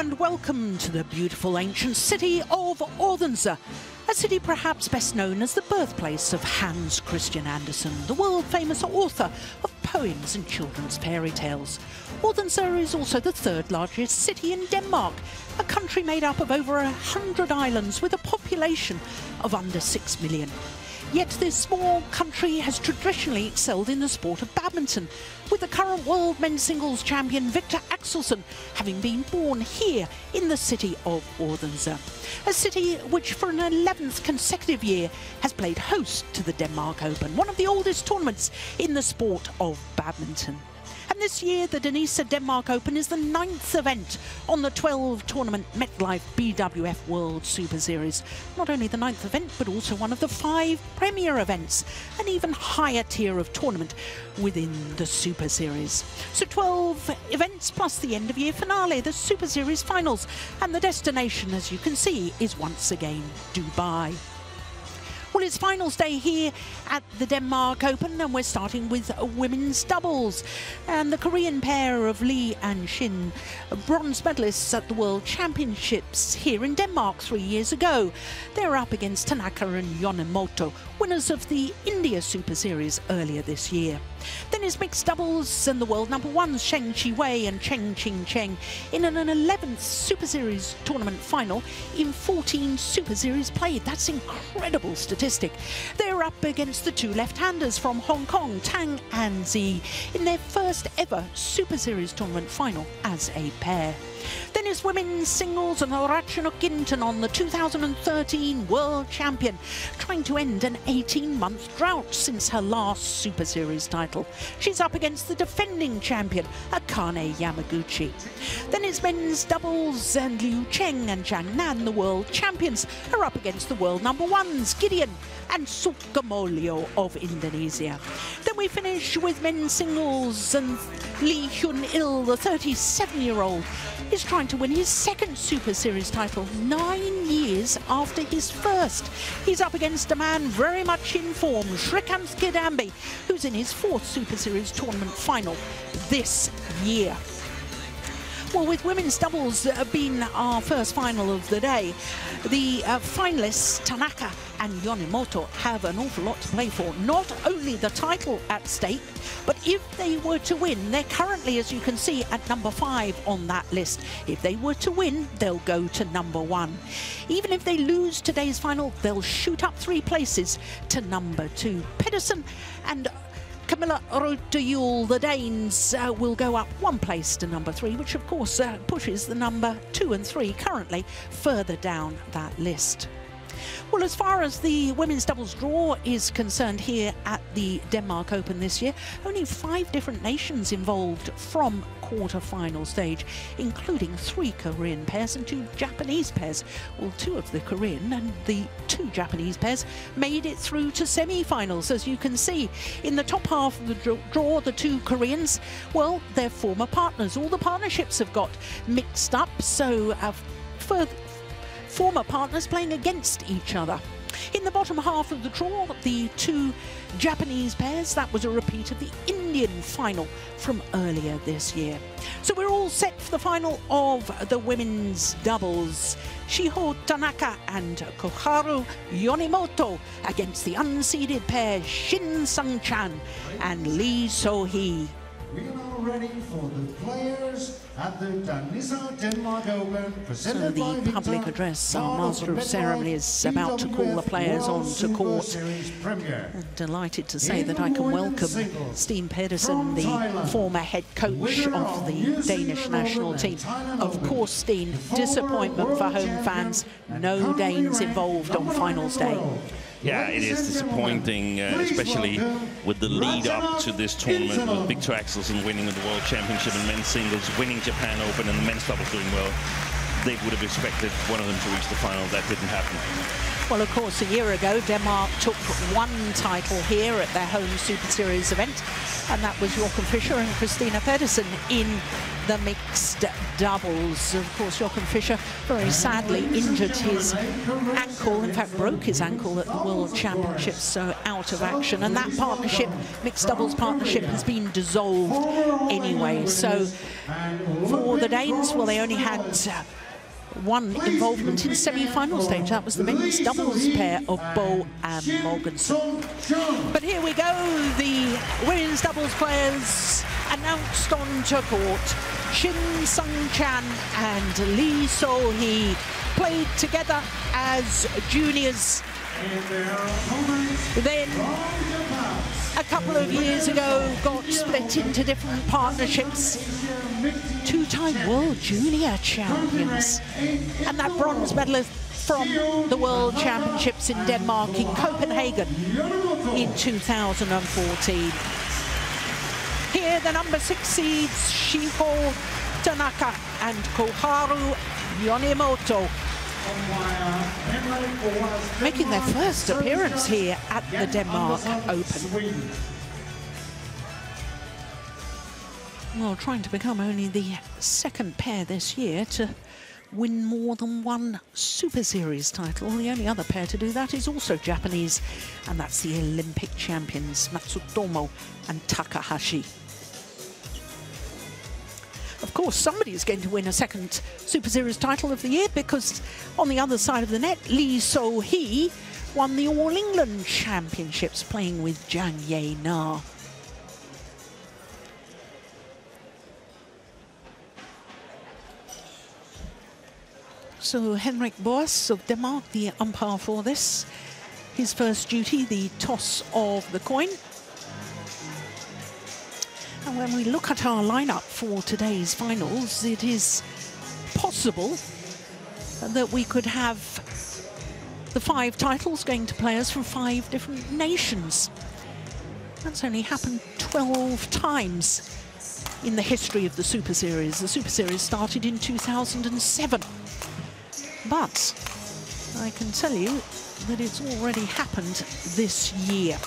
and welcome to the beautiful ancient city of Odense, a city perhaps best known as the birthplace of Hans Christian Andersen, the world-famous author of poems and children's fairy tales. Odense is also the third largest city in Denmark, a country made up of over 100 islands with a population of under 6 million. Yet this small country has traditionally excelled in the sport of badminton, with the current world men's singles champion Victor Axelsen having been born here in the city of Odense, a city which for an 11th consecutive year has played host to the Denmark Open, one of the oldest tournaments in the sport of badminton. And this year, the Danisa Denmark Open is the 9th event on the 12-tournament MetLife BWF World Superseries. Not only the 9th event, but also one of the 5 premier events, an even higher tier of tournament within the Superseries. So 12 events plus the end-of-year finale, the Superseries finals, and the destination, as you can see, is once again Dubai. Well, it's finals day here at the Denmark Open, and we're starting with women's doubles. And the Korean pair of Lee and Shin, bronze medalists at the World Championships here in Denmark 3 years ago. They're up against Tanaka and Yonemoto, winners of the India Super Series earlier this year. Then it's mixed doubles and the world number ones Sheng Chi-wei and Cheng Ching-cheng in an 11th Super Series tournament final in 14 Super Series played. That's incredible statistic. They're up against the two left-handers from Hong Kong, Tang and Zi, in their first ever Super Series tournament final as a pair. Then it's women's singles and Ratchanok Ginton, the 2013 world champion, trying to end an 18-month drought since her last Super Series title. She's up against the defending champion, Akane Yamaguchi. Then it's men's doubles, and Liu Cheng and Zhang Nan, the world champions, are up against the world number ones, Gideon and Sukamuljo of Indonesia. Then we finish with men's singles, and Lee Hyun-il, the 37-year-old, is trying to win his second Super Series title 9 years after his first. He's up against a man very much in form, Shrikant Kidambi, who's in his 4th Super Series tournament final this year. Well, with women's doubles being our first final of the day, the finalists Tanaka and Yonemoto have an awful lot to play for. Not only the title at stake, but if they were to win, they're currently, as you can see, at number 5 on that list. If they were to win, they'll go to number 1. Even if they lose today's final, they'll shoot up 3 places to number 2. Pedersen and Camilla Routejul, the Danes, will go up 1 place to number 3, which of course pushes the number 2 and 3 currently further down that list. Well, as far as the women's doubles draw is concerned here at the Denmark Open this year, only 5 different nations involved from quarter-final stage, including 3 Korean pairs and 2 Japanese pairs. Well, 2 of the Korean and the 2 Japanese pairs made it through to semi-finals. As you can see, in the top half of the draw, the 2 Koreans, well, they're former partners. All the partnerships have got mixed up, so former partners playing against each other. In the bottom half of the draw, the 2 Japanese pairs, that was a repeat of the Indian final from earlier this year. So we're all set for the final of the women's doubles. Shiho Tanaka and Koharu Yonemoto against the unseeded pair Shin Seung and Lee So-hee. We are now ready for the players at the Danisa Denmark Open, presented by the public address, our Master of Ceremony is about to call the players on to court. I'm delighted to say that I can welcome Steen Pedersen, the former head coach of the Danish national team. Of course, Steen, disappointment for home fans, no Danes involved on finals day. Yeah, it is disappointing, especially with the lead up to this tournament, with Victor Axelsen winning the World Championship in men's singles, winning Japan Open, and the men's doubles doing well. They would have expected one of them to reach the final. That didn't happen. Well, of course, a year ago, Denmark took one title here at their home Super Series event, and that was Jochen Fischer and Christina Pedersen in the mixed doubles. Of course, Jochen Fischer very sadly injured his ankle, in fact broke his ankle at the World Championships, so out of action. And that partnership, mixed doubles partnership, has been dissolved anyway. So for the Danes, well, they only had one involvement in semi-final stage. That was the men's doubles pair of Bo and Mogensen. But here we go, the women's doubles players announced onto court. Shin, Seung and Lee So-hee played together as juniors. Then a couple of years ago got split into different partnerships. Two-time World Junior Champions. And that bronze medalist from the World Championships in Denmark in Copenhagen in 2014. Here the number 6 seeds, Shiho, Tanaka and Koharu, Yonemoto, making their first appearance here at the Denmark Open. Well, trying to become only the second pair this year to win more than one Super Series title. The only other pair to do that is also Japanese, and that's the Olympic champions Matsutomo and Takahashi. Of course, somebody is going to win a second Super Series title of the year, because on the other side of the net, Lee So-hee won the All England Championships playing with Jang Ye-na. So Henrik Boas of Denmark, the umpire for this. His first duty, the toss of the coin. And when we look at our lineup for today's finals, it is possible that we could have the 5 titles going to players from 5 different nations. That's only happened 12 times in the history of the Super Series. The Super Series started in 2007. But I can tell you that it's already happened this year.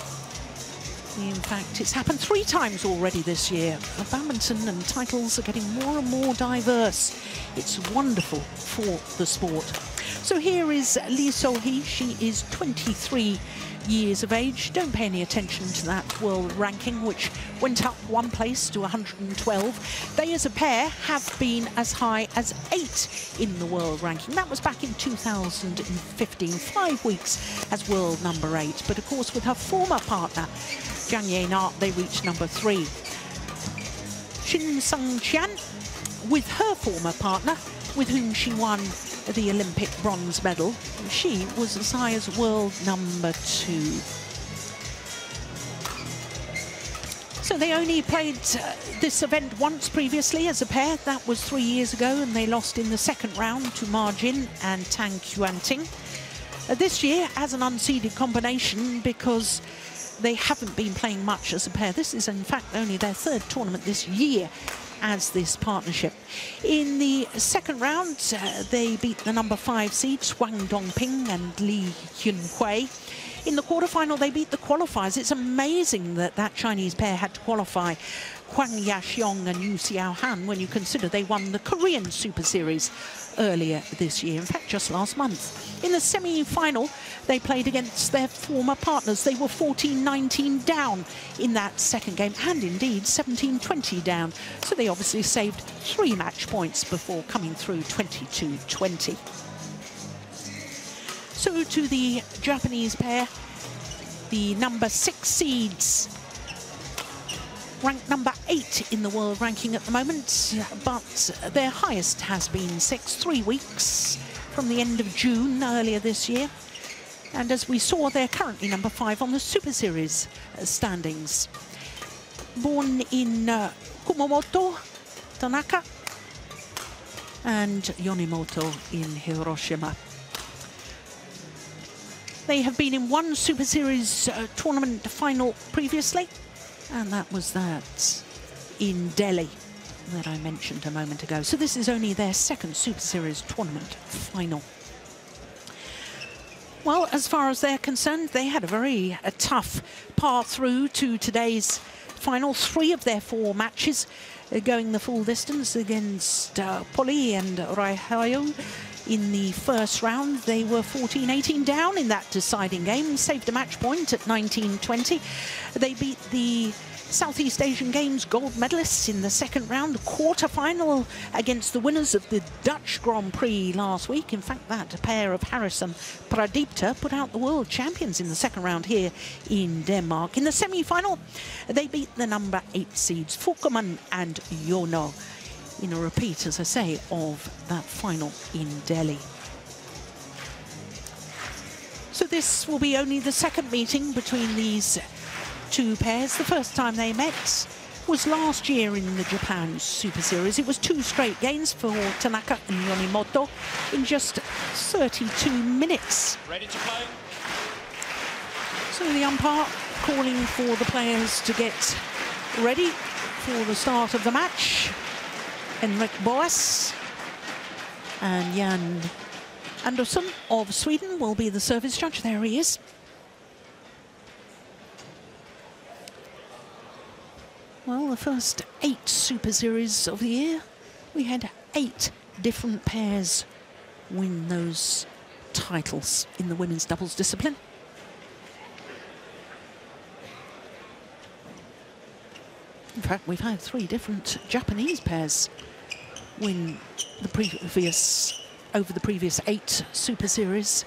In fact, it's happened 3 times already this year. The badminton and titles are getting more and more diverse. It's wonderful for the sport. So here is Lee So-hee. She is 23 years of age. Don't pay any attention to that world ranking, which went up 1 place to 112. They as a pair have been as high as 8 in the world ranking. That was back in 2015, 5 weeks as world number 8. But of course, with her former partner, Jang Ye-na, they reached number 3. Shin Seung with her former partner, with whom she won the Olympic bronze medal, she was as high as world number 2. So they only played this event once previously as a pair. That was 3 years ago, and they lost in the second round to Ma Jin and Tang Xuanting. This year as an unseeded combination, because they haven't been playing much as a pair. This is in fact only their 3rd tournament this year as this partnership. In the second round, they beat the number 5 seeds, Wang Dongping and Li Hyun-hui. In the quarterfinal, they beat the qualifiers. It's amazing that that Chinese pair had to qualify, Huang Yaxiong and Yu Xiaohan, when you consider they won the Korean Super Series earlier this year, in fact just last month. In the semi-final, they played against their former partners. They were 14-19 down in that second game, and indeed 17-20 down. So they obviously saved 3 match points before coming through 22-20. So to the Japanese pair, the number 6 seeds, ranked number 8 in the world ranking at the moment, but their highest has been 6, 3 weeks from the end of June earlier this year. And as we saw, they're currently number 5 on the Super Series standings. Born in Kumamoto, Tanaka, and Yonemoto in Hiroshima. They have been in 1 Super Series tournament final previously, and that was that in Delhi that I mentioned a moment ago. So this is only their 2nd Super Series tournament final. Well, as far as they're concerned, they had a very tough path through to today's final. 3 of their 4 matches going the full distance against Poli and Raihayo. In the first round, they were 14-18 down in that deciding game, saved a match point at 19-20. They beat the Southeast Asian Games gold medalists in the second round, quarter-final against the winners of the Dutch Grand Prix last week. In fact, that pair of Harris and Pradipta put out the world champions in the second round here in Denmark. In the semi-final, they beat the number 8 seeds, Fukuman and Yono, in a repeat, as I say, of that final in Delhi. So this will be only the second meeting between these 2 pairs. The first time they met was last year in the Japan Super Series. It was 2 straight games for Tanaka and Yonemoto in just 32 minutes. Ready to play? So the umpire calling for the players to get ready for the start of the match. Henrik Boas and Jan Andersson of Sweden will be the service judge. There he is. Well, the first 8 Super Series of the year, we had 8 different pairs win those titles in the women's doubles discipline. In fact, we've had 3 different Japanese pairs win the over the previous 8 Super Series.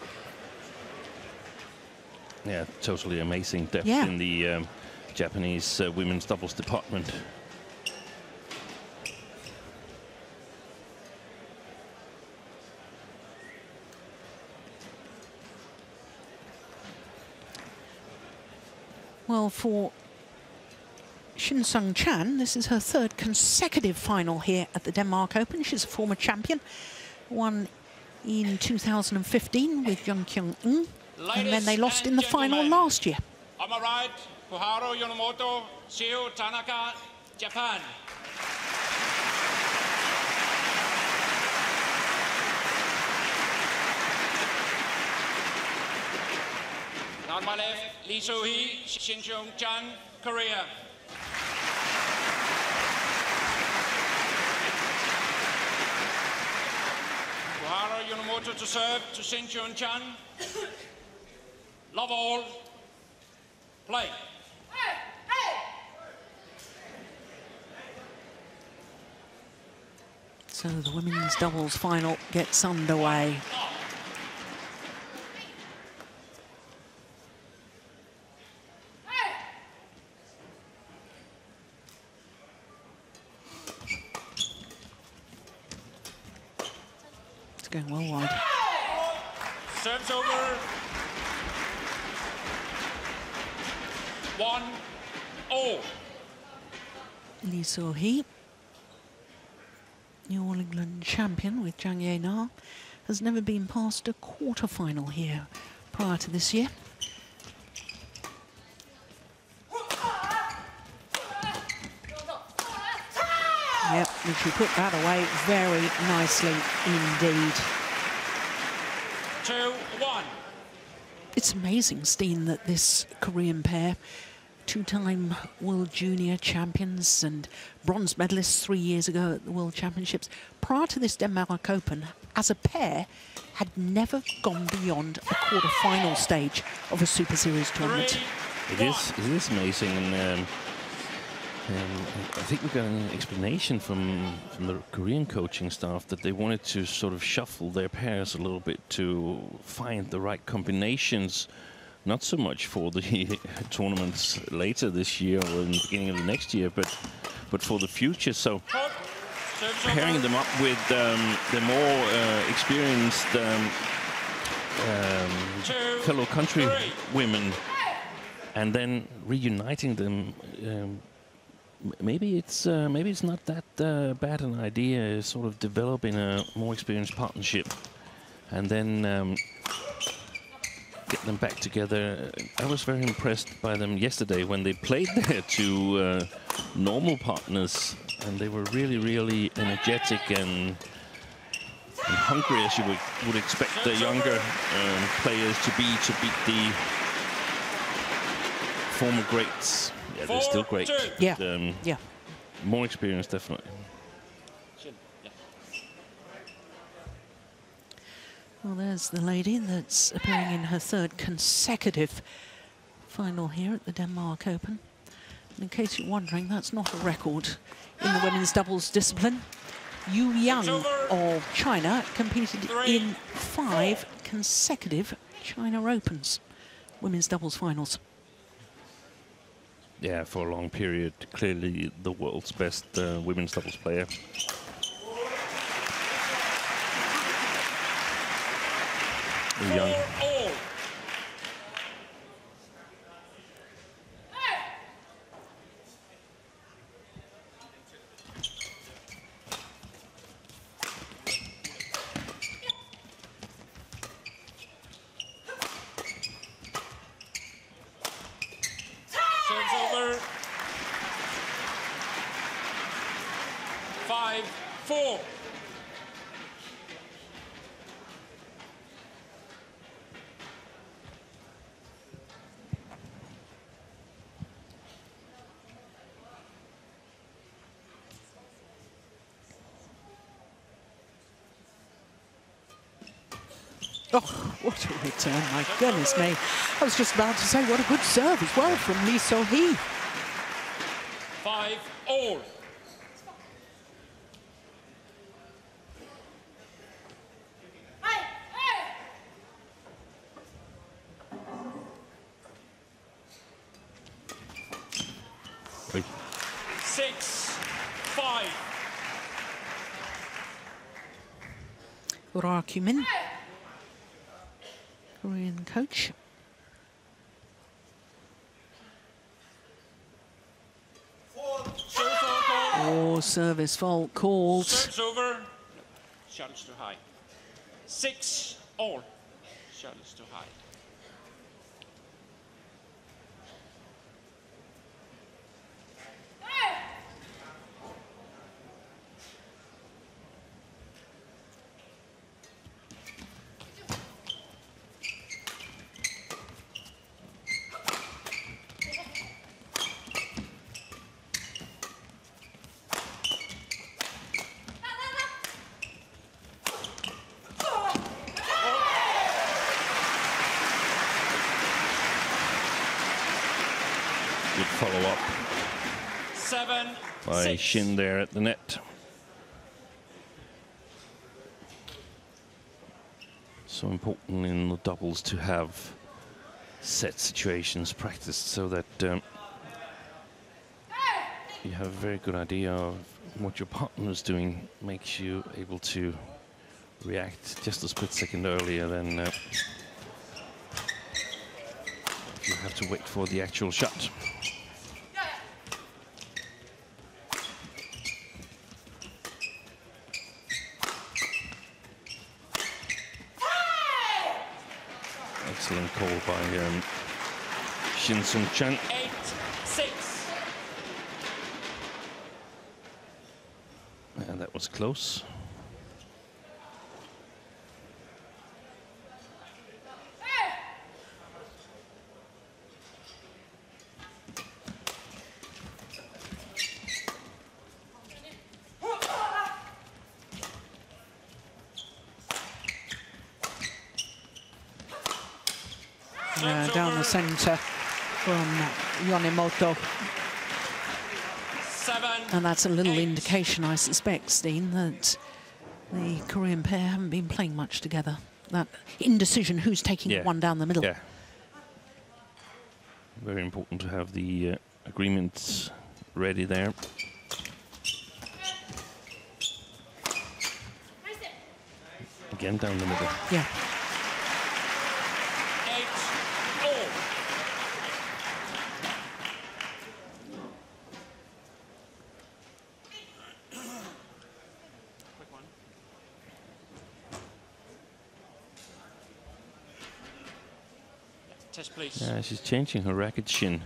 Yeah, totally amazing depth in the Japanese women's doubles department. Well, for Shin Seung-chan, this is her 3rd consecutive final here at the Denmark Open. She's a former champion, won in 2015 with Jung Kyung-eun, and then they lost in the final last year. On my right, Koharu, Yonemoto, Shiho, Tanaka, Japan. On my left, Lee So-hee, Shin Seung-chan, Korea. Koharu, Yonemoto to serve to Shin Seung-chan. Love all. Play. So the women's doubles final gets underway. It's going well wide. Serves over. 1-0. Lee So-hee, New All England champion with Jang Ye-na, has never been past a quarter-final here prior to this year. Yep, and she put that away very nicely indeed. 2-1. It's amazing, Steen, that this Korean pair, 2-time World Junior champions and bronze medalists 3 years ago at the World Championships, prior to this Denmark Open, as a pair, had never gone beyond the quarter-final stage of a Super Series tournament. It is amazing, and I think we got an explanation from the Korean coaching staff that they wanted to sort of shuffle their pairs a little bit to find the right combinations, not so much for the tournaments later this year or in the beginning of the next year, but for the future. So pairing them up with the more experienced fellow country women and then reuniting them. Maybe it's not that bad an idea, sort of developing a more experienced partnership and then get them back together. I was very impressed by them yesterday when they played their 2 normal partners, and they were really, really energetic and and hungry as you would expect the younger players to beat the former greats. Yeah, they're still great. Yeah, yeah. More experience, definitely. Shin, yeah. Well, there's the lady that's appearing in her third consecutive final here at the Denmark Open. And in case you're wondering, that's not a record in the women's doubles discipline. Yu Yang of China competed in 5 consecutive China Opens, women's doubles finals. Yeah, for a long period, clearly the world's best women's doubles player. Yu Yang. Serves over. 5-4. Oh, what a return, my goodness me. I was just about to say, what a good serve as well from Lee So-hee. 5-all. Oi. 6-5. Koharu Min, Korean coach. Oh, service fault called. Serves over. Shuttles too high. 6-all. Shuttles too high. Good follow-up 7-6. by Shin there at the net. So important in the doubles to have set situations practiced so that you have a very good idea of what your partner is doing. Makes you able to react just a split second earlier than you have to wait for the actual shot. Excellent call by Shin Seung-chan. 8-6. And that was close. Down the centre from Yonemoto. 7. And that's a little indication, I suspect, Steen, that the Korean pair haven't been playing much together. That indecision, who's taking one down the middle. Yeah. Very important to have the agreements ready there. Again down the middle. Yeah. 8-all. Quick one. Test, please. Yeah, she's changing her racket, Shin.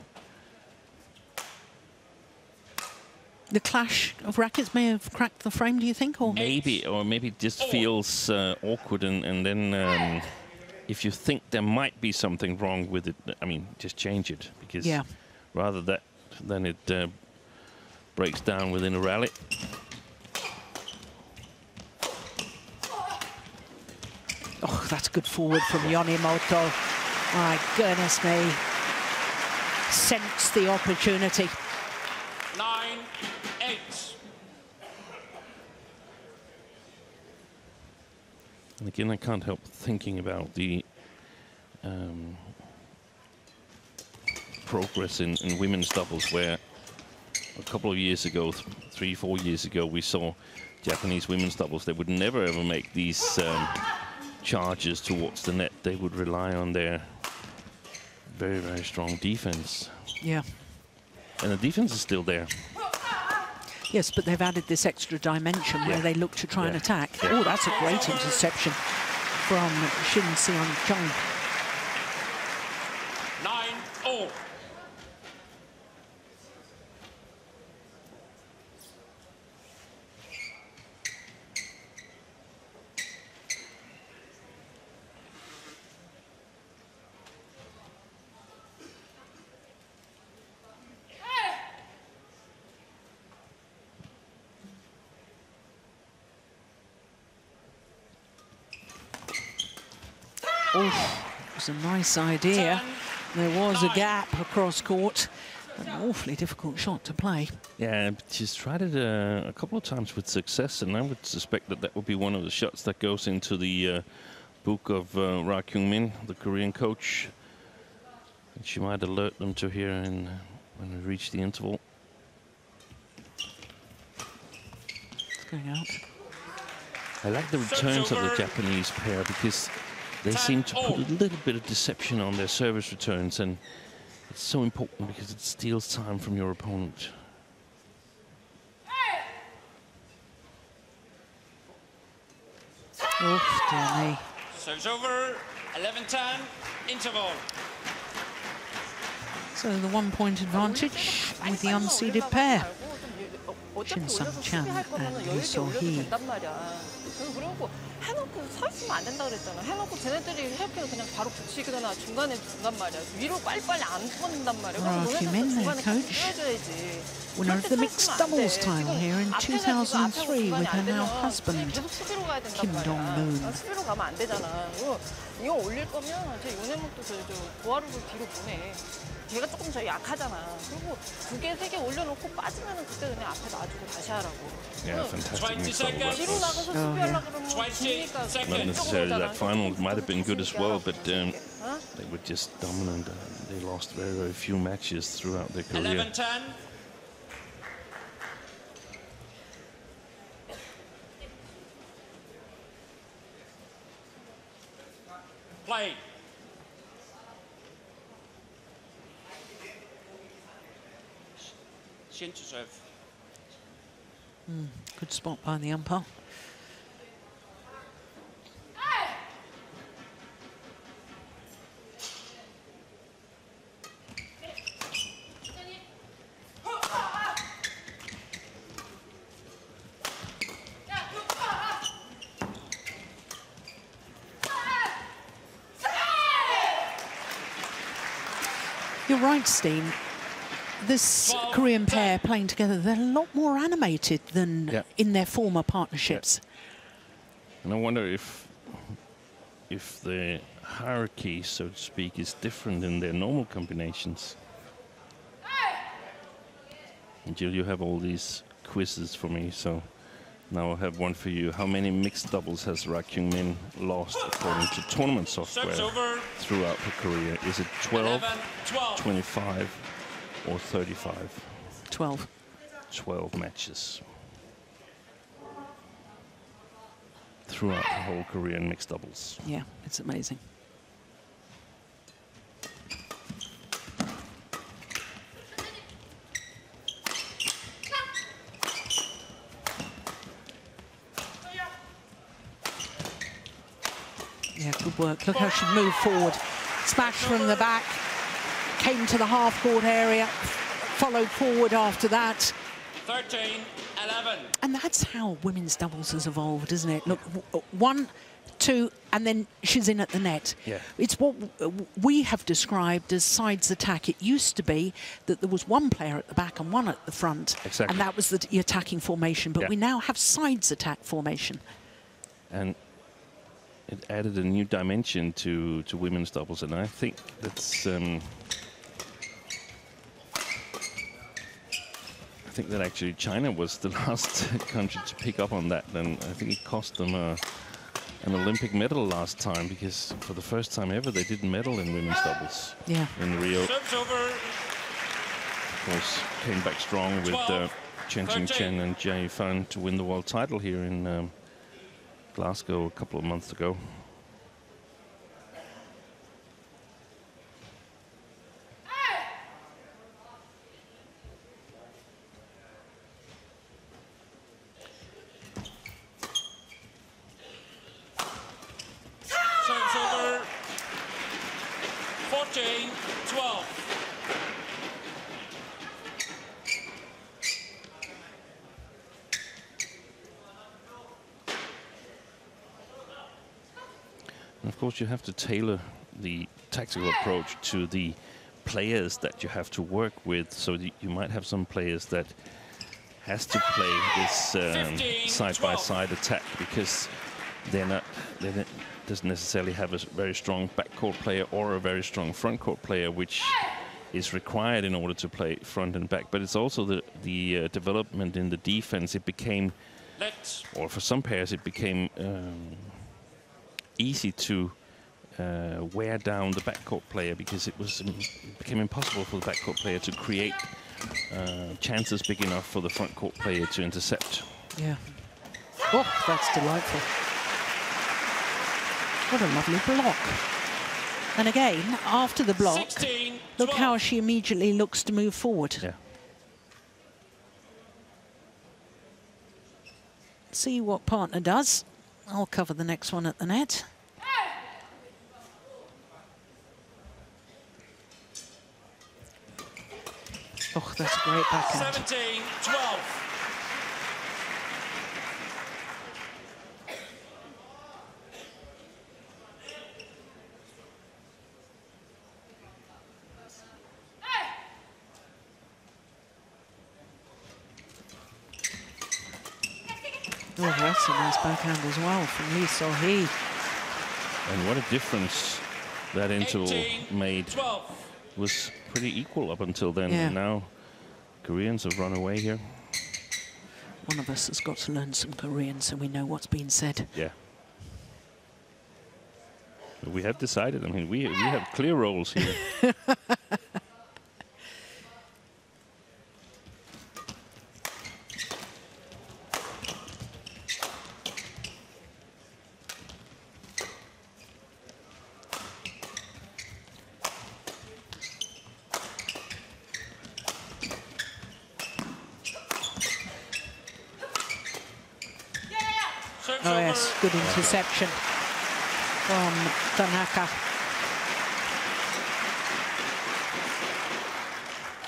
The clash of rackets may have cracked the frame, do you think? Or maybe it just feels awkward, and then if you think there might be something wrong with it, I mean, just change it, because rather than it breaks down within a rally. Oh, that's good forward from Yonemoto. My goodness me. Sense the opportunity. 9-8. And again, I can't help thinking about the progress in women's doubles, where a couple of years ago, 3-4 years ago, we saw Japanese women's doubles. They would never ever make these charges towards the net. They would rely on their very, very strong defense. Yeah. And the defense is still there. Yes, but they've added this extra dimension where they look to try and attack. Oh, that's a great interception from Shin, Seung. 9-all. Oh, it was a nice idea. There was a gap across court. An awfully difficult shot to play. Yeah, she's tried it a couple of times with success, and I would suspect that that would be one of the shots that goes into the book of Ra Kyung-min, the Korean coach. And she might alert them to here when we reach the interval. It's going out. I like the returns of the Japanese pair, because they seem to put a little bit of deception on their service returns, and it's so important because it steals time from your opponent. Oh, dear me. Serves over. 11-10. Interval. So the 1 point advantage with the unseeded pair. Shin Sung-chan and Lee So-hee. 그러고 해놓고 서 있으면 안 된다 그랬잖아. 해놓고 쟤네들이 헤어핀을 그냥 바로 붙이거나 중간에 준단 말이야. 위로 빨리빨리 안 뻗는단 말이야. 그럼 너네들도 중간에 뿌려줘야지. Winner of the mixed doubles title here in 2003 with her now husband, Kim Dong-moon. 수비로 가면 안 되잖아. 이거 올릴 거면 저 요네모토 저 고하루를 뒤로 보내. 걔가 조금 더 약하잖아. 그리고 2개, 3개 올려놓고 빠지면은 그때 그냥 앞에 놔주고 다시 하라고. Yeah, fantastic mix double. 뒤로 나가서 수비하려고 그러면 기니까 Not necessarily that final might have been good as well, but they were just dominant. They lost very, very few matches throughout their career. 11-10. Play. Shin to serve. Good spot by the umpire. You're right, Steen. This Korean pair playing together, they're a lot more animated than in their former partnerships. And I wonder if the hierarchy, so to speak, is different in their normal combinations. And Jill, you have all these quizzes for me, so now I have one for you. How many mixed doubles has Ra Kyung-min lost according to tournament software throughout her career? Is it 12, 25, or 35? 12. 12 matches throughout the whole career in mixed doubles. Yeah, it's amazing. Yeah, good work. Look how she moved forward. Smash from the back. Came to the half-court area. Followed forward after that. 13-11. And that's how women's doubles has evolved, isn't it? Look, 1, 2, and then she's in at the net. Yeah. It's what we have described as sides attack. It used to be that there was one player at the back and one at the front. Exactly. And that was the attacking formation. But Yeah. we now have sides attack formation. And it added a new dimension to women's doubles, and I think that's I think that actually China was the last country to pick up on that, and I think it cost them an Olympic medal last time, because for the first time ever they didn't medal in women's doubles. Yeah. In Rio. Serves over. Of course, came back strong with 12, Chen 13. Chen and Jia Fan to win the world title here in Glasgow a couple of months ago. Serves over. 14-12. And of course, you have to tailor the tactical approach to the players that you have to work with. So you might have some players that has to play this side-by-side attack, because they doesn't necessarily have a very strong backcourt player or a very strong frontcourt player, which is required in order to play front and back. But it's also the development in the defense. It became, or for some pairs, it became easy to wear down the backcourt player, because it became impossible for the backcourt player to create chances big enough for the frontcourt player to intercept. Yeah. Oh, that's delightful. What a lovely block. And again, after the block, 16-12. look how she immediately looks to move forward. Yeah. See what partner does. I'll cover the next one at the net. Oh, that's a great backhand. 17-12. Oh, that's a nice backhand as well from Lee So-hee. And what a difference that interval 18-12. made. Was pretty equal up until then. Yeah. Now Koreans have run away here. One of us has got to learn some Korean so we know what's being said. Yeah. We have decided. I mean, we have clear roles here. Oh yes, good interception from Tanaka.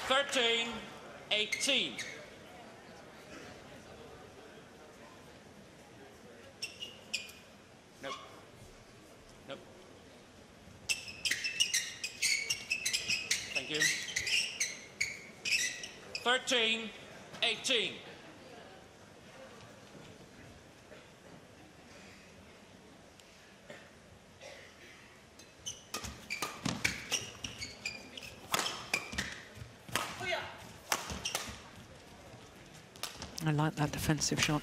13-18. Nope. Nope. Thank you. 13-18. I like that defensive shot.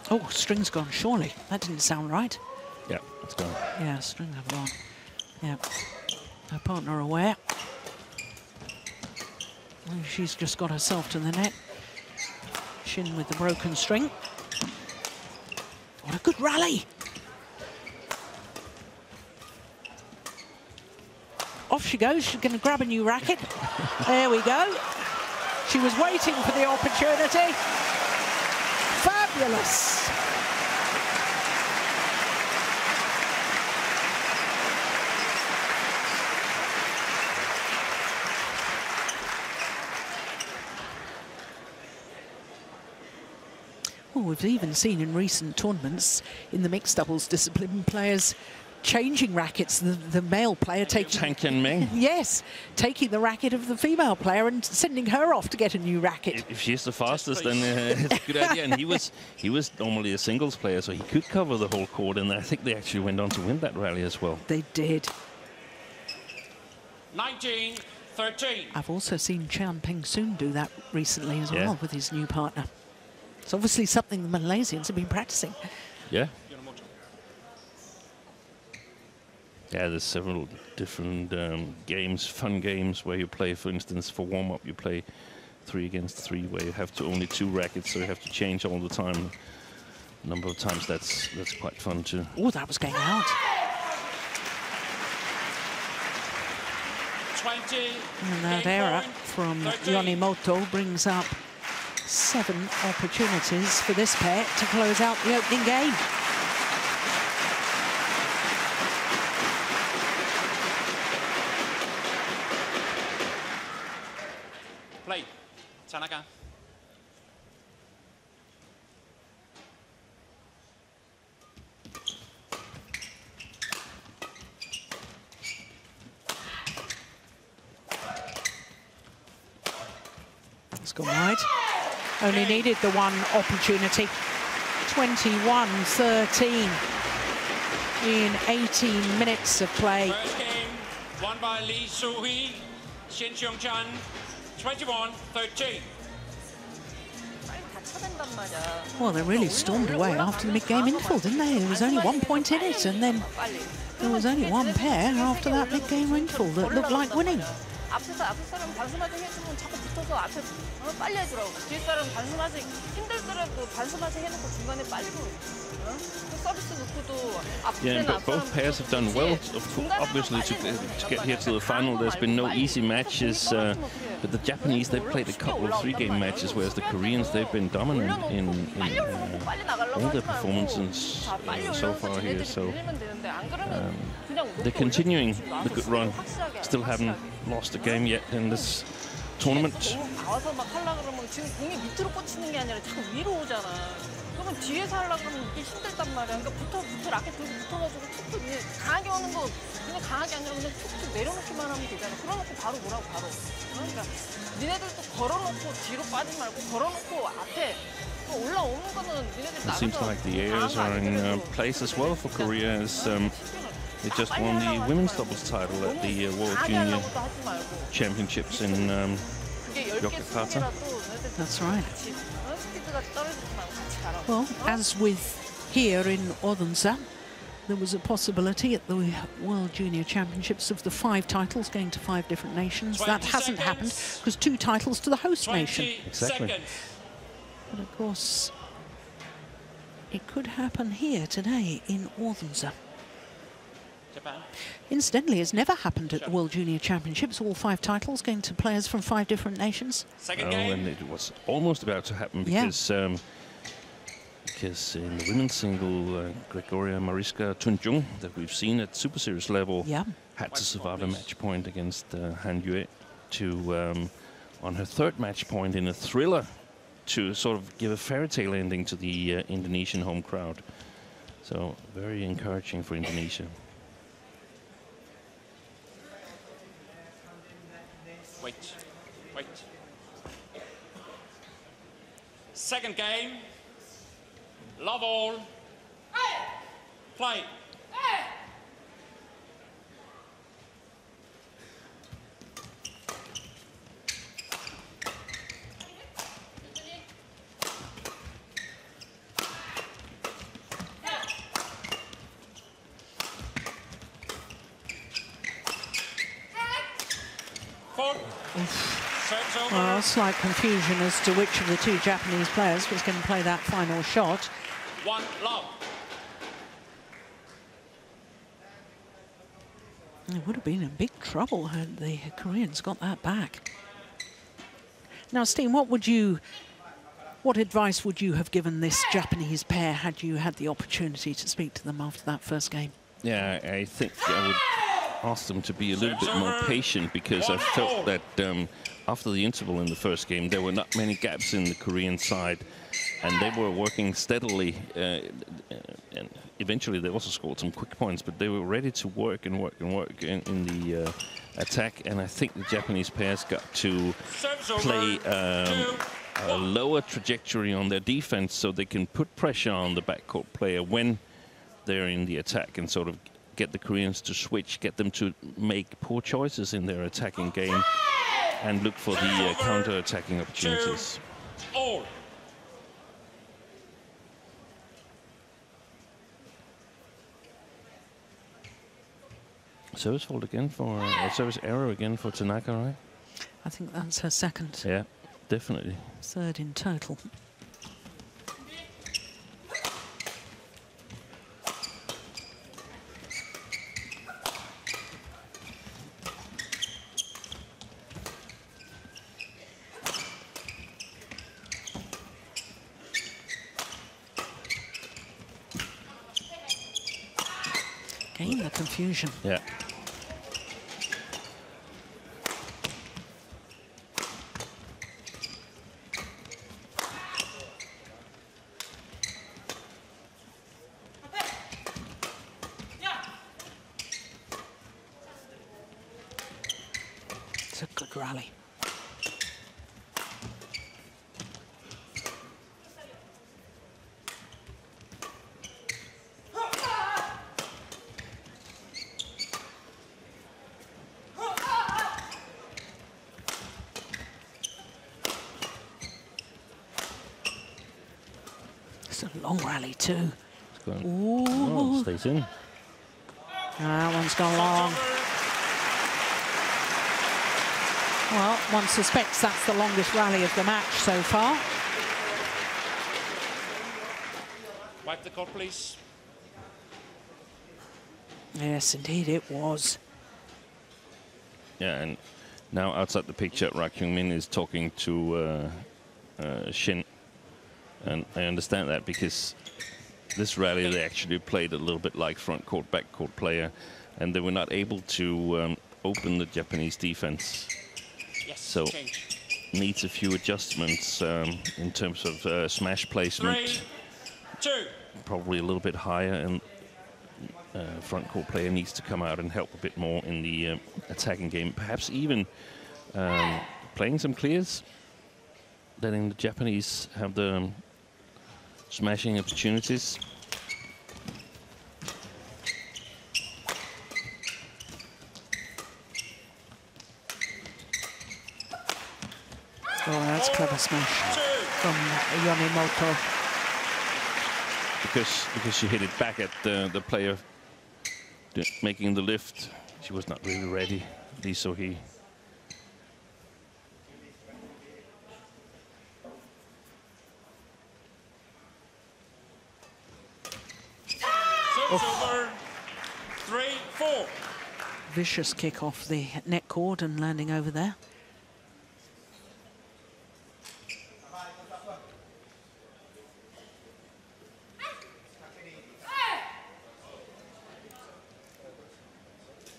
Oh, string's gone, surely. That didn't sound right. Yeah, it's gone. Yeah, string have gone. Yeah. Her partner aware. Oh, she's just got herself to the net. Shin with the broken string. What a good rally. Off she goes. She's going to grab a new racket. There we go. She was waiting for the opportunity. Fabulous. Well, we've even seen in recent tournaments in the mixed doubles discipline players changing rackets. The male player taking yes, taking the racket of the female player and sending her off to get a new racket. If she's the fastest, then it's a good idea. And he was normally a singles player, so he could cover the whole court. And I think they actually went on to win that rally as well. They did. 19-13. I've also seen Seung do that recently as well with his new partner. It's obviously something the Malaysians have been practicing. Yeah. Yeah, there's several different games, fun games, where you play, for instance, for warm-up, you play 3 against 3, where you have only 2 rackets, so you have to change all the time. A number of times, that's quite fun too. Oh, that was going out. 20. And that error from Yonemoto brings up 7 opportunities for this pair to close out the opening game. Play. Tanaka. It's gone wide. Only needed the one opportunity. 21-13 in 18 minutes of play. First game won by Lee Soo-hee, Shin 21-13. Well, they really stormed away after the mid-game interval, didn't they? There was only 1 point in it, and then there was only one pair after that mid-game interval that looked like winning. 앞에서 앞에 사람 단숨하지 해주면 자꾸 붙어서 앞에 빨리 해주라고. 뒤에 사람 단숨하지 힘들더라도 단숨하지 해놓고 중간에 빨리 서비스 놓고도 Yeah, but both pairs have done well, obviously, to get here to the final. There's been no easy matches. But the Japanese, they've played a couple of 3-game matches, whereas the Koreans, they've been dominant in all their performances so far here. So they're continuing the good run. Still haven't lost a game yet in this tournament. 나와서 막 하려고 그러면 지금 공이 밑으로 꽂히는 게 아니라 자꾸 위로 오잖아. 그러면 뒤에서 하려고 그러면 이게 힘들단 말이야. 그러니까 붙어 라켓 들고 붙어가지고 툭툭 그냥 강하게 오는 거 그냥 강하게 아니라 그냥 툭툭 내려놓기만 하면 되잖아. 그러놓고 바로 오라고 바로. 그러니까 니네들도 걸어놓고 뒤로 빠지지 말고 걸어놓고 앞에 올라오는 거는 니네들 나가서. It seems like the airs are in place as well for Korea, as they just won the women's doubles title at the World Junior Championships in Yogyakarta. That's right. Well, as with here in Odense, there was a possibility at the World Junior Championships of the 5 titles going to 5 different nations. That hasn't happened because 2 titles to the host nation. Exactly. But of course, it could happen here today in Odense. Japan. Incidentally, it's never happened at the World Junior Championships, all 5 titles going to players from 5 different nations. Second game. And it was almost about to happen because because in the women's single, Gregoria Mariska Tunjung, that we've seen at Super Series level, had to survive a match point against Han Yue to, on her 3rd match point in a thriller, to sort of give a fairy tale ending to the Indonesian home crowd. So very encouraging for Indonesia. Wait. Second game. Love all. Play. Well, slight confusion as to which of the 2 Japanese players was going to play that final shot. 1 love. It would have been in big trouble had the Koreans got that back. Now, Steen, what advice would you have given this Japanese pair had you had the opportunity to speak to them after that first game? Yeah, I think I would ask them to be a little bit more patient, because I felt that after the interval in the first game, there were not many gaps in the Korean side. and they were working steadily, and eventually they also scored some quick points, but they were ready to work and work and work in the attack, and I think the Japanese pairs got to play a lower trajectory on their defense so they can put pressure on the backcourt player when they're in the attack and sort of get the Koreans to switch, get them to make poor choices in their attacking game and look for the counter-attacking opportunities. All. Service fault again for, service error again for Tanaka, right? I think that's her second. Yeah, definitely. Third in total. Again, the confusion. Yeah. It's a good rally. It's a long rally too. It's going, Ooh. oh, stays in. That one's gone long. Well, one suspects that's the longest rally of the match so far. Wipe the court, please. Yes, indeed it was. Yeah, and now outside the picture, Rak Kyung-min is talking to Shin. And I understand that because this rally they actually played a little bit like front court, back court player, and they were not able to open the Japanese defense. Yes, So change. needs a few adjustments in terms of smash placement. 3, 2. Probably a little bit higher, and front court player needs to come out and help a bit more in the attacking game. Perhaps even playing some clears, letting the Japanese have the smashing opportunities. Oh, that's clever smash from Yonemoto. Because she hit it back at the player making the lift. She was not really ready, Lee So-hee. Over. 3, 4. Vicious kick off the net cord and landing over there.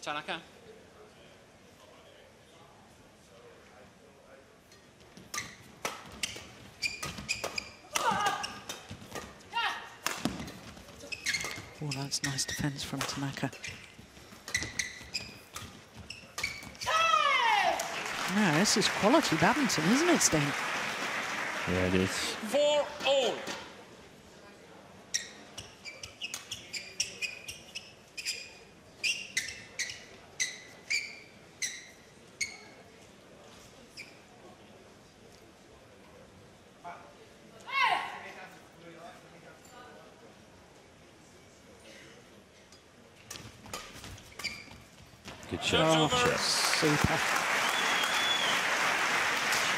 Tanaka. Oh, that's nice defense from Tanaka. No, this is quality badminton, isn't it, Sting? Yeah, it is. 4 all. Good shot. Oh, super.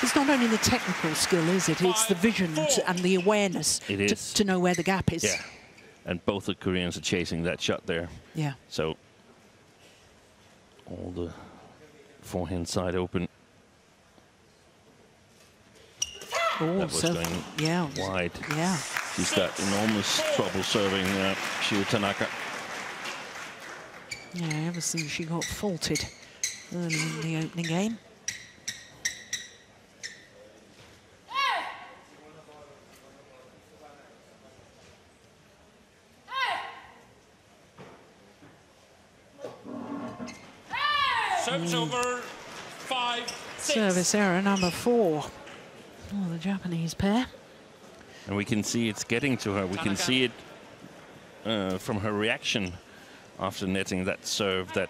It's not only the technical skill, is it? It's the vision and the awareness to know where the gap is. Yeah, and both the Koreans are chasing that shot there. Yeah. So all the forehand side open. Oh, That was so going wide. Yeah. She's got enormous trouble serving Shiho Tanaka. Yeah, ever since she got faulted early in the opening game. Service over 5-6. Service error number 4. Oh, the Japanese pair. And we can see it's getting to her. We can see it from her reaction after netting that serve that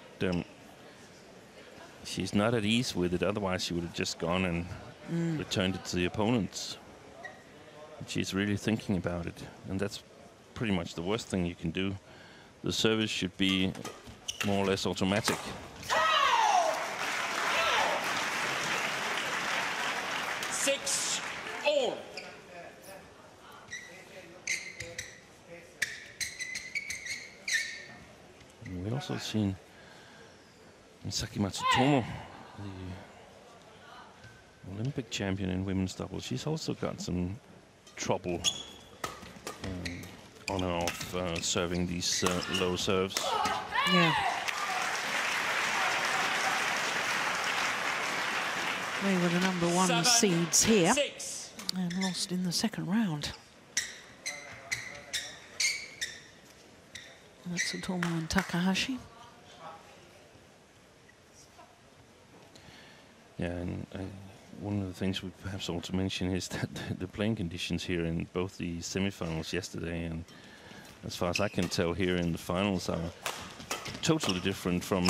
she's not at ease with it. Otherwise, she would have just gone and returned it to the opponents. She's really thinking about it, and that's pretty much the worst thing you can do. The service should be more or less automatic. Six all. And we also seen Misaki Matsutomo, the Olympic champion in women's doubles. She's also got some trouble on and off serving these low serves. Yeah. They were the number 1 seeds here and lost in the second round. Matsutomo and Takahashi. Yeah, and one of the things we perhaps ought to mention is that the playing conditions here in both the semifinals yesterday and, as far as I can tell, here in the finals are totally different from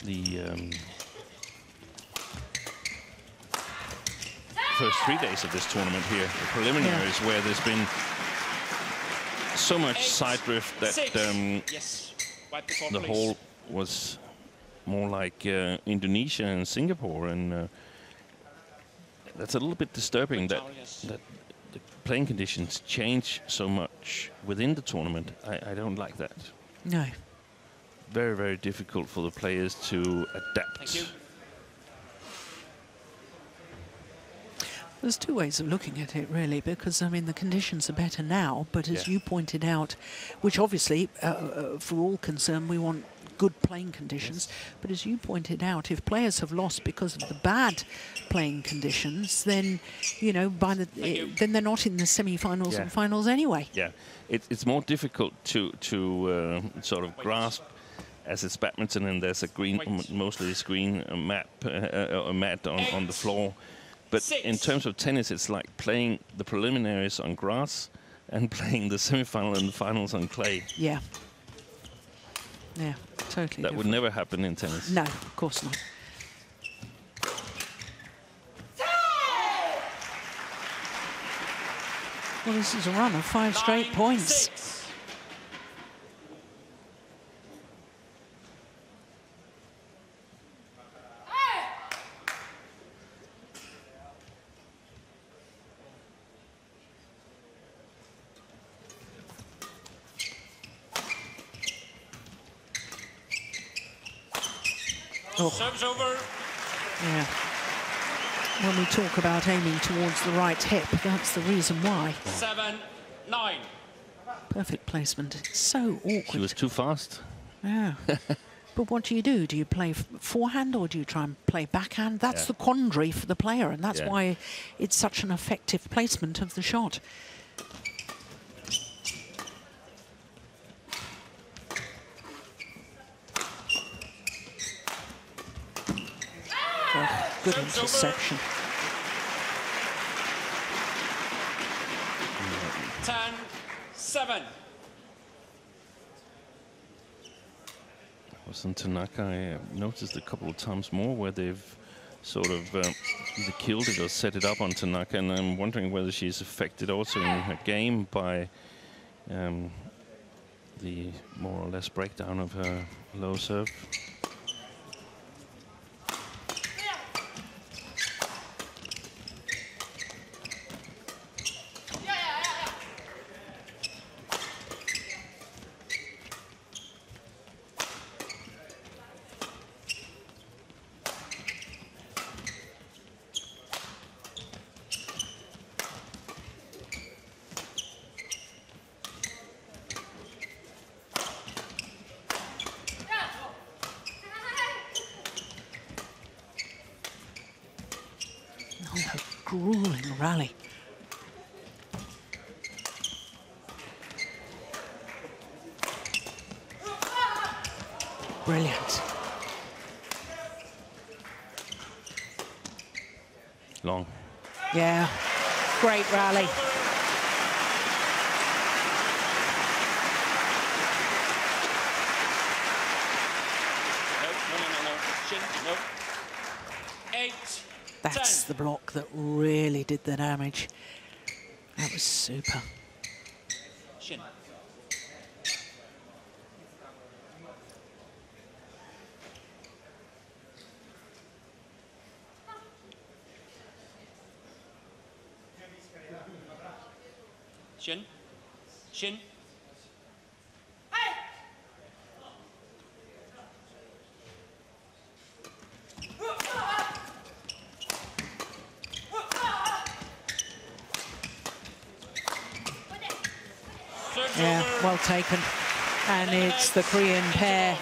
the first 3 days of this tournament here, the preliminaries, where there's been so much side drift that the whole was more like Indonesia and Singapore, and that's a little bit disturbing that the playing conditions change so much within the tournament. I don't like that. No. Very, very difficult for the players to adapt. Thank you. There's 2 ways of looking at it, really, because, I mean, the conditions are better now, but as you pointed out, which obviously, for all concerned, we want good playing conditions, but as you pointed out, if players have lost because of the bad playing conditions, then, you know, then they're not in the semi-finals and finals anyway. Yeah, it's more difficult to sort of grasp, as it's badminton and there's a green, mostly a screen, a mat on the floor. But in terms of tennis, it's like playing the preliminaries on grass and playing the semi-final and the finals on clay. Yeah. Yeah, totally That different. would never happen in tennis. No, of course not. Well, this is a run of 5 straight points. 9-6. Oh. Serves over. Yeah. When we talk about aiming towards the right hip, that's the reason why. 7-9. Perfect placement. It's so awkward. She was too fast. Yeah. But what do? Do you play forehand or do you try and play backhand? That's the quandary for the player, and that's why it's such an effective placement of the shot. Oh, good interception. 10-7. Wasn't Tanaka? I noticed a couple of times more where they've sort of either killed it or set it up on Tanaka, and I'm wondering whether she's affected also in her game by the more or less breakdown of her low serve. Grueling rally. Brilliant. Long. Yeah, great rally. No. Shin, no. 8, That's 10. the block that really did the damage. That was super. Shin. Shin. Shin. Yeah, well taken. And it's the Korean pair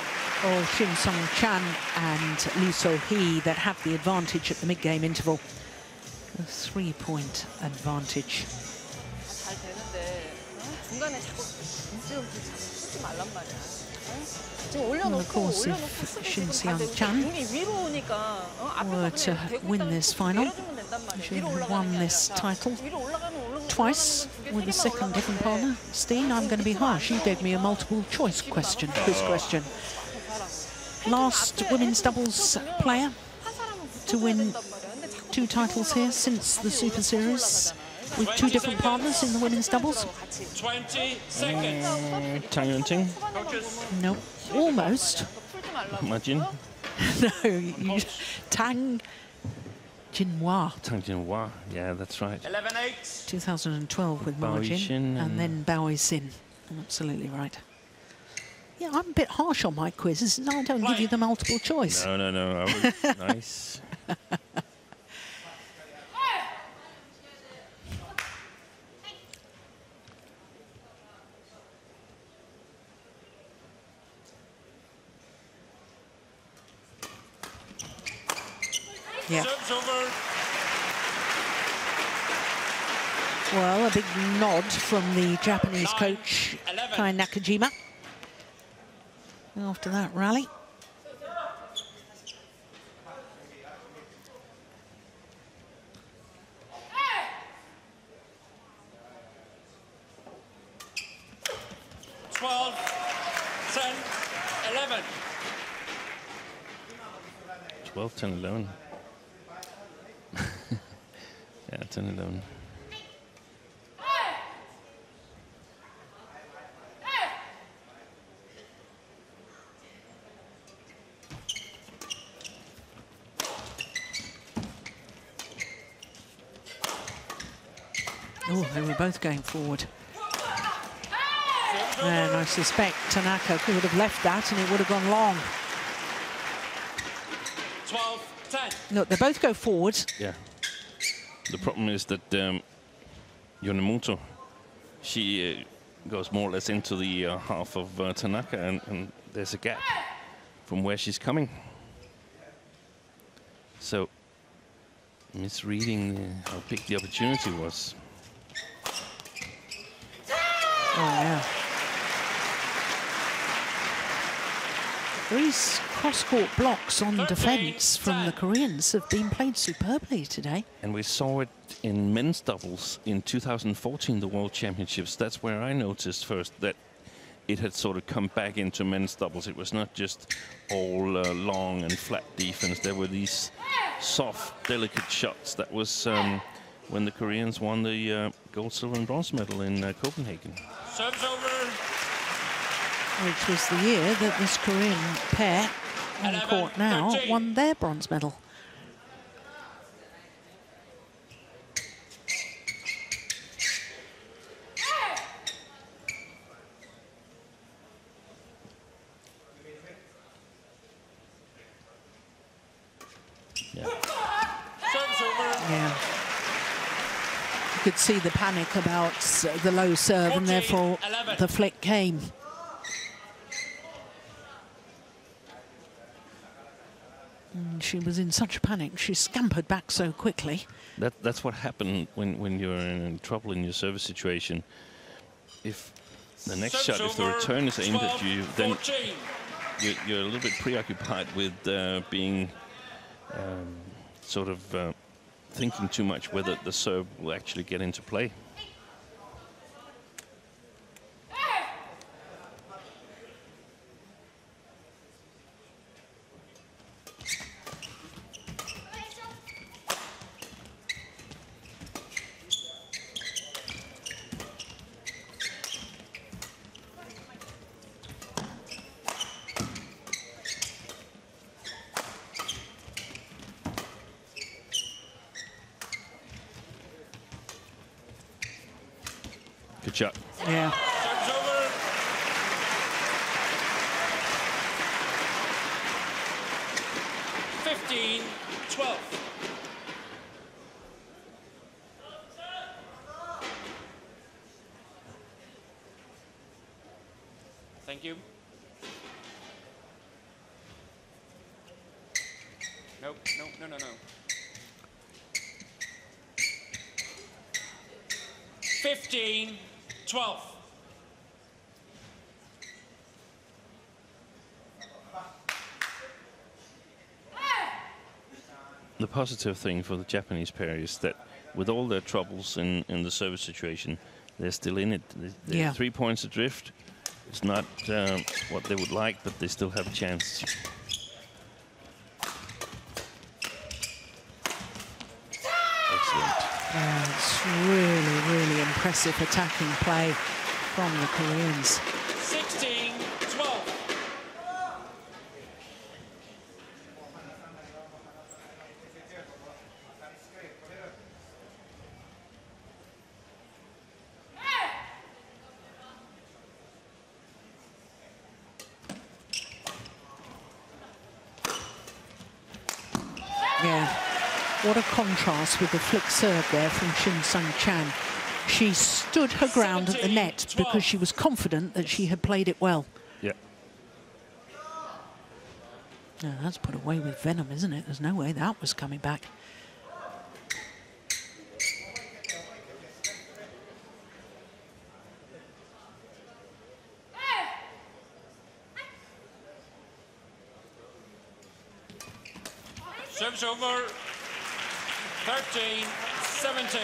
of Shin Seung-chan and Lee So-hee that have the advantage at the mid-game interval. A 3-point advantage. 잘 되는데 중간에 자꾸 인지를 쓰지 말란 말이야. 지금 올려놓고 of course, if 쓰고 Shin 지금 반대 Seung-chan 공이 위로 오니까 were to win this final, she had won this title twice with a second different partner. Steen, I'm going to be harsh. You gave me a multiple choice question, quiz question. Last women's doubles player to win 2 titles here since the Super Series with 2 different partners in the women's doubles. 20 seconds. Tang Yunting. No, almost. Imagine. No, Tang Jinhua. Tang Jinhua. Yeah, that's right. 11-8. 2012 with Bao margin, Yixin and then Bao Yixin. Absolutely right. Yeah, I'm a bit harsh on my quizzes. No, I don't give you the multiple choice. No. I was nice. Yeah. Serves over. Well, a big nod from the Japanese 9, coach, 11. Kai Nakajima, after that rally. Twelve, 10, 11. 12, 10, 11. Yeah, 10, 11. Oh, they were both going forward. And I suspect Tanaka could have left that and it would have gone long. 12, 10. Look, they both go forward. Yeah. The problem is that Yonemoto, she goes more or less into the half of Tanaka, and there's a gap from where she's coming. So, misreading how big the opportunity was. Oh, yeah. These cross-court blocks on defence from the Koreans have been played superbly today. And we saw it in men's doubles in 2014, the World Championships. That's where I noticed first that it had sort of come back into men's doubles. It was not just all long and flat defense. There were these soft, delicate shots. That was when the Koreans won the gold, silver and bronze medal in Copenhagen. Serves over. Which was the year that this Korean pair on court now 13. won their bronze medal. Yeah. Serves over. Yeah. You could see the panic about the low serve, and therefore 14-11. the flick came. And she was in such a panic, she scampered back so quickly. That's what happened when you're in trouble in your service situation. If the next Serves shot, if the over. return is aimed at 12, you, then 14. you're a little bit preoccupied with being sort of thinking too much whether the serve will actually get into play. Good shot. Yeah. Serve's over. Fifteen, 12. Thank you. Nope, no, no, no, no. 15, 12. The positive thing for the Japanese pair is that with all their troubles in the service situation, they're still in it. They're Yeah. 3 points adrift. It's not what they would like, but they still have a chance. Excellent. It's really, really impressive attacking play from the Koreans. 16, 12. Yeah. What a contrast with the flick serve there from Shin Seung. She stood her ground at the net because she was confident that she had played it well. Yeah. Yeah, that's put away with venom, isn't it? There's no way that was coming back. Serve's over. 13, 17.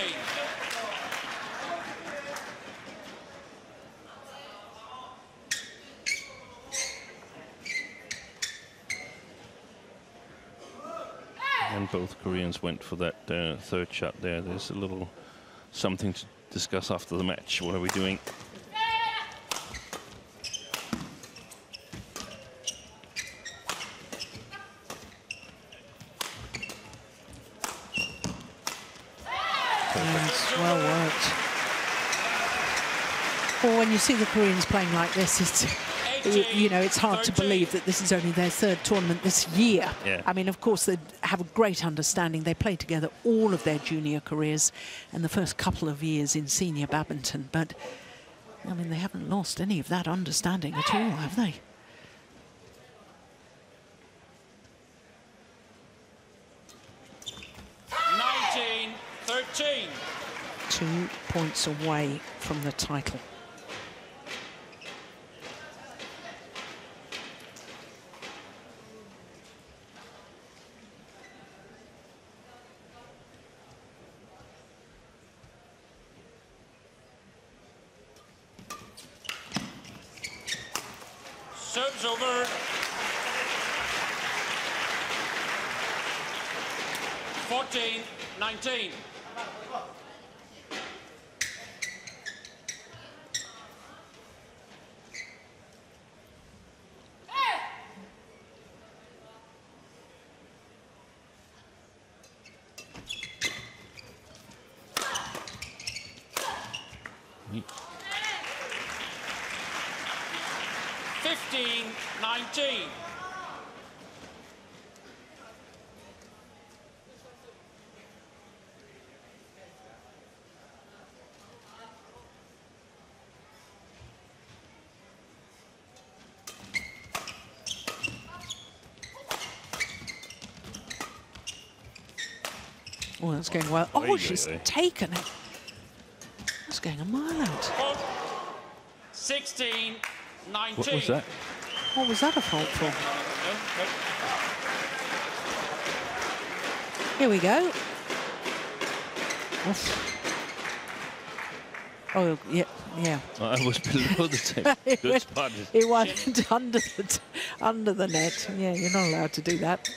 And both Koreans went for that third shot there. There's a little something to discuss after the match. What are we doing? Yes, well worked. Well, when you see the Koreans playing like this, it's, you know, it's hard to believe that this is only their third tournament this year. Yeah. I mean, of course, they have a great understanding. They played together all of their junior careers and the first couple of years in senior badminton. But, I mean, they haven't lost any of that understanding at all, have they? Nineteen, 13. 2 points away from the title. Serve's over. 14, 19. Ye- 15, 19. Oh, that's going well. Oi, Oh, oi, she's oi. taken it. That's going a mile out. 16, 19. What was that? What was that a fault for? No, no. Here we go. Oof. Oh, yeah, yeah. I was below the table. Good spot. It went under the net. Yeah, you're not allowed to do that.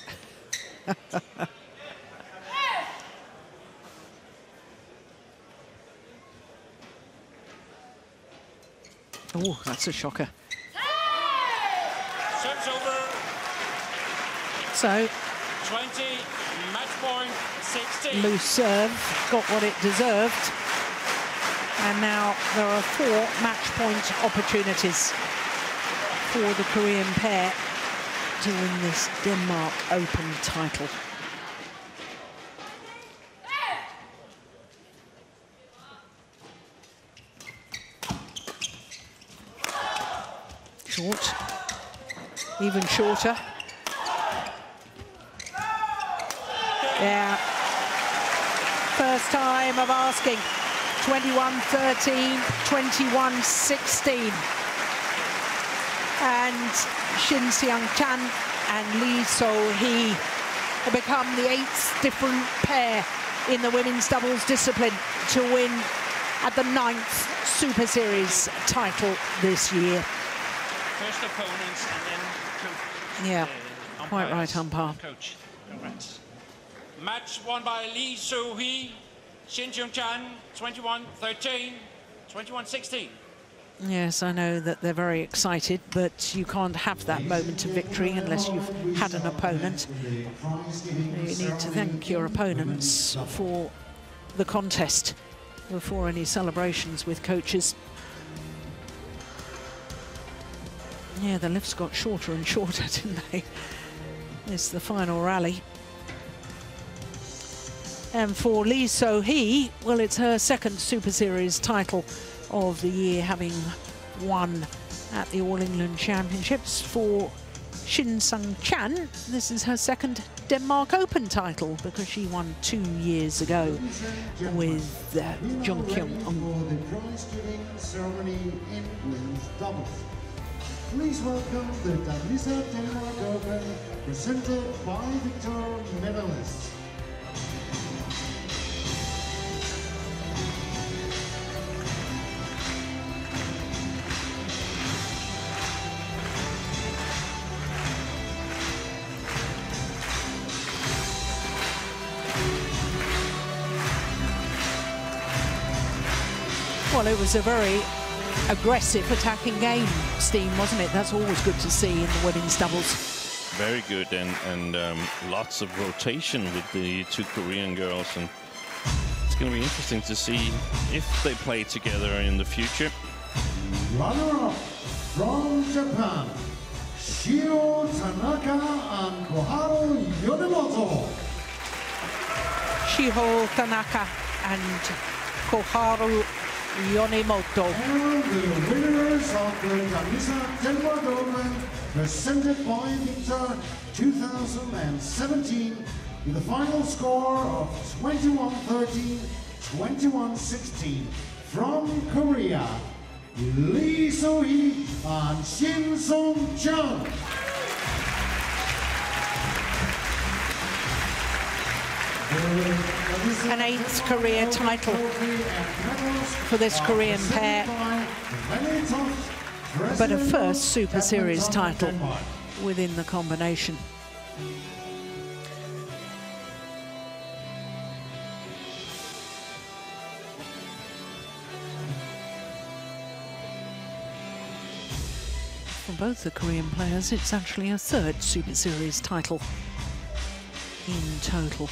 Oh, that's a shocker. Serves over. So, 20, match point, 16. loose serve, got what it deserved. And now there are 4 match point opportunities for the Korean pair to win this Denmark Open title. Short, even shorter. Yeah, first time of asking. 21-13, 21-16. And Shin Seung-chan and Lee So-hee have become the 8th different pair in the women's doubles discipline to win at the 9th Super Series title this year. First opponents and then coach. Yeah, quite right, umpire. Coach, congrats. Match won by Lee So-hee, Shin Seung-chan, 21-13, 21-16. Yes, I know that they're very excited, but you can't have that moment of victory unless you've had an opponent. You need to thank your opponents for the contest before any celebrations with coaches. Yeah, the lifts got shorter and shorter, didn't they? It's the final rally. And for Lee So-hee, well, it's her 2nd Super Series title of the year, having won at the All England Championships. For Shin Seung-chan, this is her 2nd Denmark Open title, because she won 2 years ago with Jung Kyung-eun. The prize-giving ceremony in women's doubles. Please welcome the Danisa Denmark Open, presented by Victor medalists. Well, it was a very aggressive attacking game, Steen, wasn't it? That's always good to see in the women's doubles. Very good, and lots of rotation with the 2 Korean girls, and it's going to be interesting to see if they play together in the future. Runner-up from Japan, Shiho, Tanaka and Koharu Yonemoto. Shiho, Tanaka and Koharu Yonemoto. And the winners of the Danisa Denmark Open, presented by Victor 2017, with a final score of 21-13, 21-16 from Korea, Lee So-hee and Shin Seung-chan. An 8th career title for this Korean pair, but a first Super Series title within the combination. For both the Korean players, it's actually a 3rd Super Series title in total.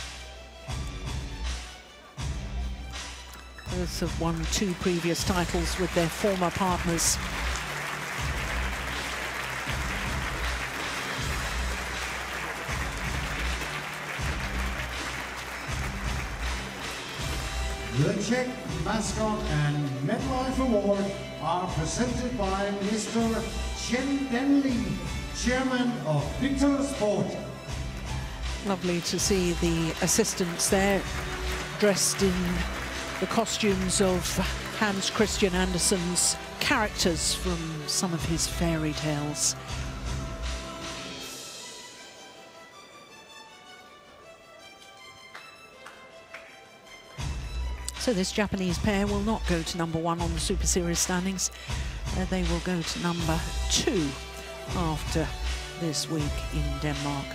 Both have won 2 previous titles with their former partners. The Czech mascot and MetLife Award are presented by Mr. Chen Lee, Chairman of Victor Sport. Lovely to see the assistants there dressed in the costumes of Hans Christian Andersen's characters from some of his fairy tales. So this Japanese pair will not go to number 1 on the Super Series standings. They will go to number 2 after this week in Denmark.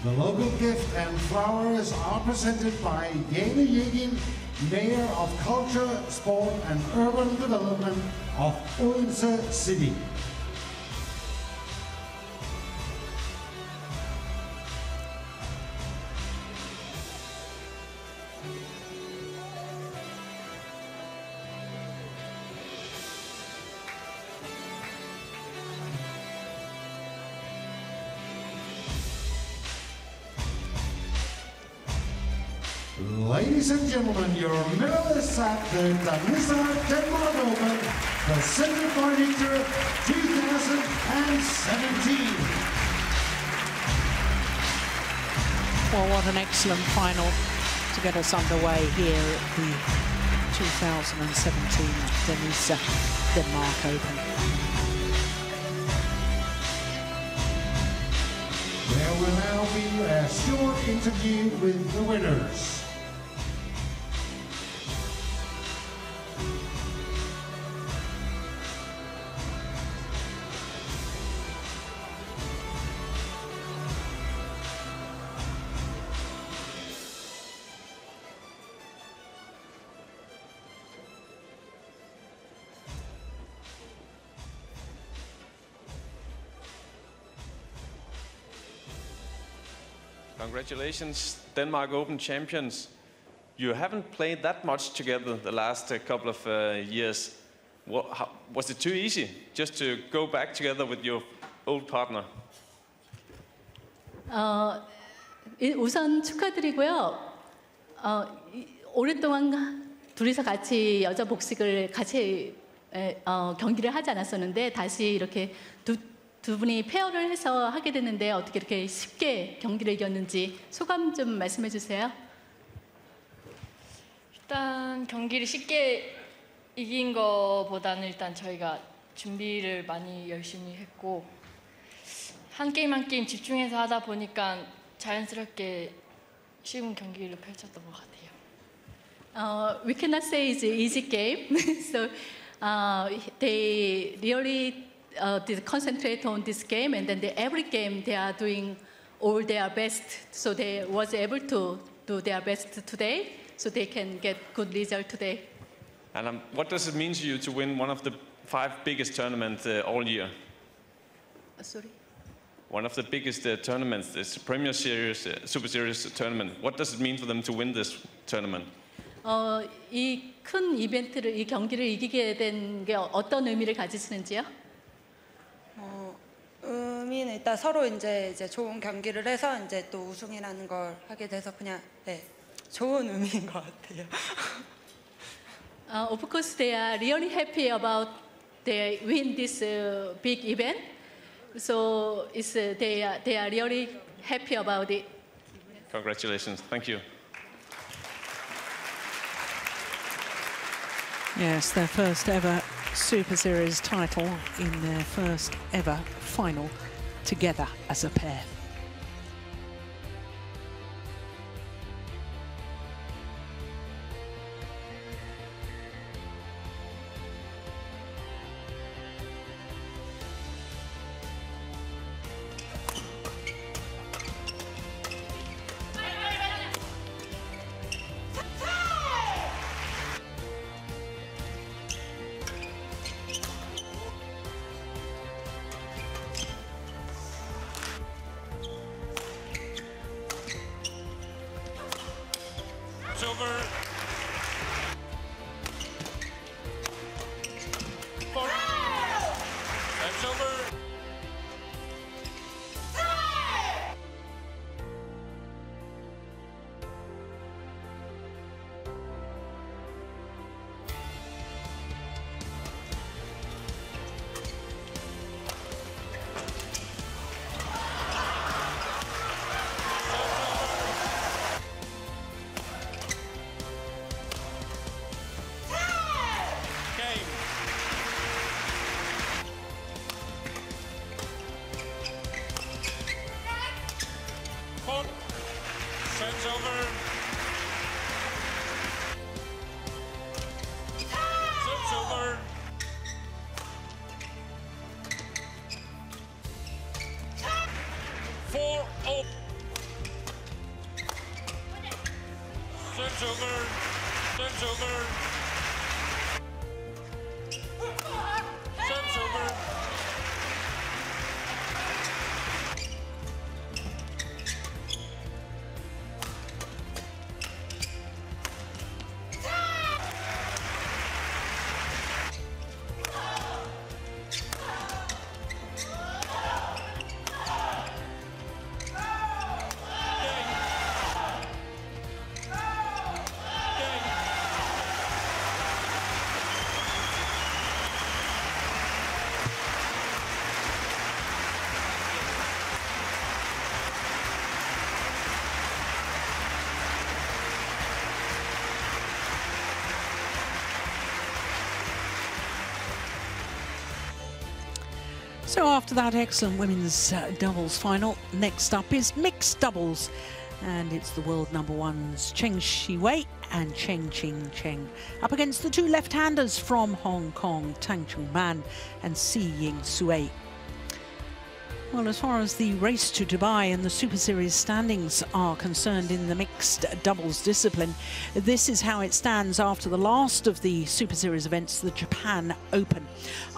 The local gift and flowers are presented by Jane Yegin, Mayor of Culture, Sport and Urban Development of Odense City. Ladies and gentlemen, your medalists at the Danisa Denmark Open, presented by Victor 2017. Well, what an excellent final to get us underway here at the 2017 Danisa Denmark Open. There will now be a short interview with the winners. Congratulations, Denmark Open champions. You haven't played that much together the last couple of years. Was it too easy just to go back together with your old partner? 우선 축하드리고요. 오랫동안 둘이서 같이 여자 복식을 같이 경기를 하지 않았었는데 다시 이렇게 두 분이 페어를 해서 하게 됐는데 어떻게 이렇게 쉽게 경기를 이겼는지 소감 좀 말씀해 주세요. 일단 경기를 쉽게 이긴 거보다는 일단 저희가 준비를 많이 열심히 했고 한 게임 한 게임 집중해서 하다 보니까 자연스럽게 쉬운 경기를 펼쳤던 것 같아요. We cannot say it's an easy game, so they really did concentrate on this game, and then every game they are doing all their best, so they was able to do their best today, so they can get good result today. And what does it mean to you to win one of the 5 biggest tournaments all year? Sorry. One of the biggest tournaments, this Premier Series, Super Series tournament. What does it mean for them to win this tournament? 이 큰 이벤트를, 이 경기를 이기게 된 게 어떤 의미를 가지시는지요? 의미는 일단 서로 이제 좋은 경기를 해서 이제 또 우승이라는 걸 하게 돼서 그냥 좋은 의미인 것 같아요. Of course, they are really happy about they win this big event. So it's, they are really happy about it. Congratulations. Thank you. Yes, their first ever Super Series title in their first ever final together as a pair. Over. That's over. Service over. Service over. Service over. So after that excellent women's doubles final, next up is mixed doubles. And it's the world #1s Cheng Shiwei and Cheng Ching-Cheng up against the two left-handers from Hong Kong, Tang Chung-Man and Si Ying-Sui. Well, as far as the race to Dubai and the Super Series standings are concerned in the mixed doubles discipline, this is how it stands after the last of the Super Series events, the Japan Open.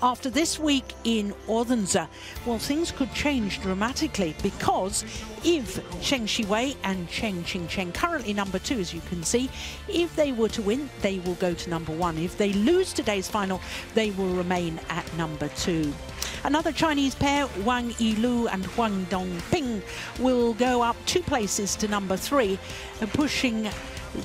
After this week in Odense, well, things could change dramatically, because if Cheng Shiwei and Cheng Ching-Cheng, currently #2 as you can see, if they were to win, they will go to #1. If they lose today's final, they will remain at #2. Another Chinese pair, Wang Yilu and Huang Dongping, will go up 2 places to #3, pushing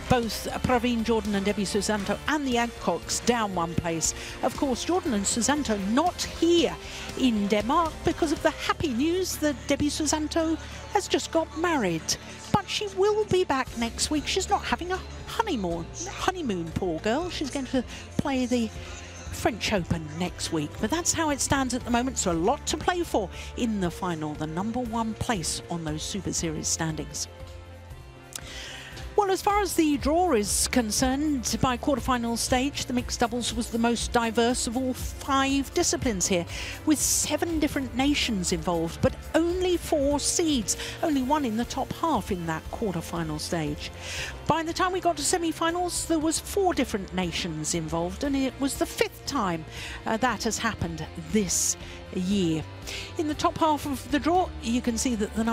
both Praveen Jordan and Debbie Susanto and the Adcocks down 1 place. Of course, Jordan and Susanto not here in Denmark because of the happy news that Debbie Susanto has just got married. But she will be back next week. She's not having a honeymoon, poor girl. She's going to play the French Open next week. But that's how it stands at the moment, so a lot to play for in the final, the #1 place on those Super Series standings. Well, as far as the draw is concerned, by quarterfinal stage, the mixed doubles was the most diverse of all 5 disciplines here, with 7 different nations involved, but only 4 seeds, only 1 in the top half in that quarterfinal stage. By the time we got to semi-finals, there was 4 different nations involved, and it was the 5th time that has happened this year. In the top half of the draw, you can see that the